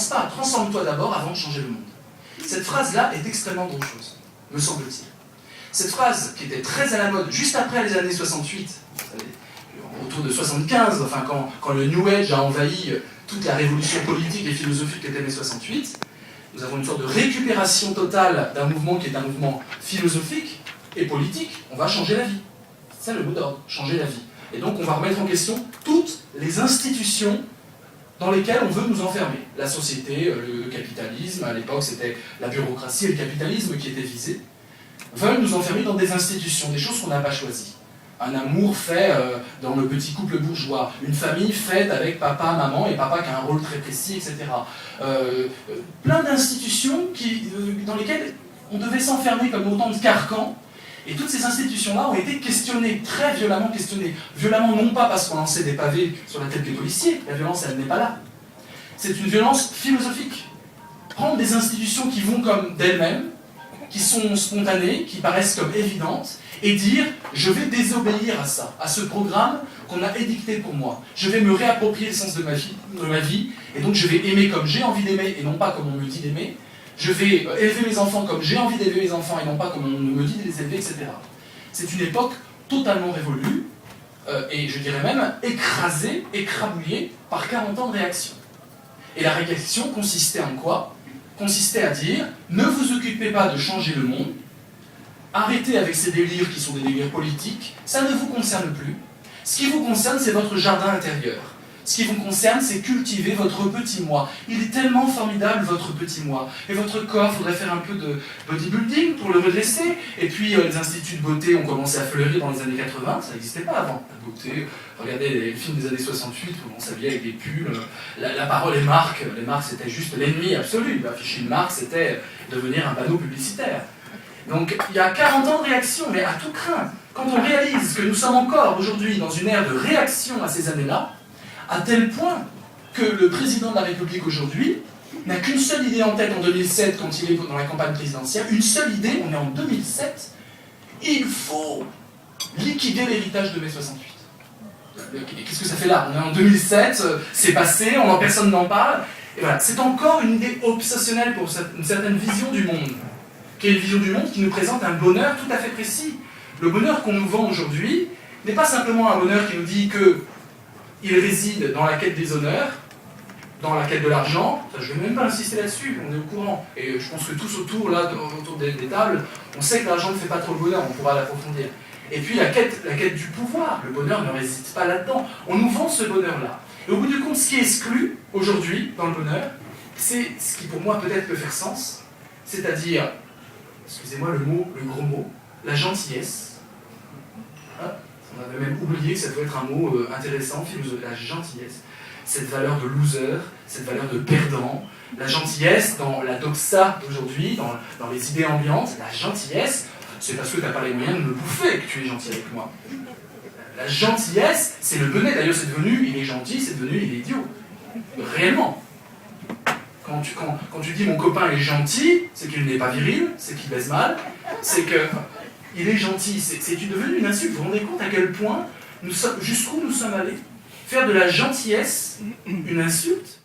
commence pas. Transforme-toi d'abord avant de changer le monde. Cette phrase-là est extrêmement dangereuse, me semble-t-il. Cette phrase, qui était très à la mode juste après les années 68, vous savez, autour de 75, enfin quand le New Age a envahi toute la révolution politique et philosophique qui était années 68, nous avons une sorte de récupération totale d'un mouvement qui est un mouvement philosophique et politique. On va changer la vie. C'est ça le mot d'ordre, changer la vie. Et donc on va remettre en question toutes les institutions dans lesquelles on veut nous enfermer. La société, le capitalisme, à l'époque c'était la bureaucratie et le capitalisme qui étaient visés, veulent nous enfermer dans des institutions, des choses qu'on n'a pas choisies. Un amour fait dans le petit couple bourgeois, une famille faite avec papa, maman, et papa qui a un rôle très précis, etc. Plein d'institutions dans lesquelles on devait s'enfermer comme autant de carcans, et toutes ces institutions-là ont été questionnées, très violemment questionnées. Violemment non pas parce qu'on lançait des pavés sur la tête des policiers, la violence elle n'est pas là. C'est une violence philosophique. Prendre des institutions qui vont comme d'elles-mêmes, qui sont spontanées, qui paraissent comme évidentes, et dire « je vais désobéir à ça, à ce programme qu'on a édicté pour moi. Je vais me réapproprier le sens de ma vie, et donc je vais aimer comme j'ai envie d'aimer, et non pas comme on me dit d'aimer. Je vais élever mes enfants comme j'ai envie d'élever mes enfants, et non pas comme on me dit de les élever, etc. » C'est une époque totalement révolue, et je dirais même écrasée, écrabouillée par 40 ans de réaction. Et la réaction consistait en quoi ? Consistait à dire « ne vous occupez pas de changer le monde, arrêtez avec ces délires qui sont des délires politiques, ça ne vous concerne plus. Ce qui vous concerne, c'est votre jardin intérieur. Ce qui vous concerne, c'est cultiver votre petit moi. Il est tellement formidable, votre petit moi. Et votre corps, il faudrait faire un peu de bodybuilding pour le redresser. Et puis, les instituts de beauté ont commencé à fleurir dans les années 80. Ça n'existait pas avant, la beauté. Regardez les films des années 68, où on s'habillait avec des pulls. La parole et marque. Les marques, c'était juste l'ennemi absolu. Afficher une marque, c'était devenir un panneau publicitaire. Donc, il y a 40 ans de réaction, mais à tout craint. Quand on réalise que nous sommes encore aujourd'hui dans une ère de réaction à ces années-là, à tel point que le président de la République aujourd'hui n'a qu'une seule idée en tête en 2007, quand il est dans la campagne présidentielle, une seule idée, on est en 2007, il faut liquider l'héritage de mai 68. Qu'est-ce que ça fait là? On est en 2007, c'est passé, personne n'en parle, et voilà, c'est encore une idée obsessionnelle pour une certaine vision du monde, qui est une vision du monde qui nous présente un bonheur tout à fait précis. Le bonheur qu'on nous vend aujourd'hui n'est pas simplement un bonheur qui nous dit que il réside dans la quête des honneurs, dans la quête de l'argent. Je ne vais même pas insister là-dessus, on est au courant. Et je pense que tous autour des tables, on sait que l'argent ne fait pas trop le bonheur, on pourra l'approfondir. Et puis la quête du pouvoir, le bonheur ne réside pas là-dedans. On nous vend ce bonheur-là. Et au bout du compte, ce qui est exclu aujourd'hui dans le bonheur, c'est ce qui pour moi peut-être peut faire sens, c'est-à-dire, excusez-moi le gros mot, la gentillesse. On avait même oublié que ça pouvait être un mot intéressant, la gentillesse. Cette valeur de loser, cette valeur de perdant, la gentillesse dans la doxa d'aujourd'hui, dans les idées ambiantes, la gentillesse, c'est parce que tu n'as pas les moyens de me bouffer que tu es gentil avec moi. La gentillesse, c'est le bonnet, d'ailleurs c'est devenu, il est gentil, c'est devenu, il est idiot. Réellement. Quand tu dis mon copain est gentil, c'est qu'il n'est pas viril, c'est qu'il baise mal, c'est que... il est gentil, c'est devenu une insulte. Vous vous rendez compte à quel point, jusqu'où nous sommes allés? Faire de la gentillesse une insulte?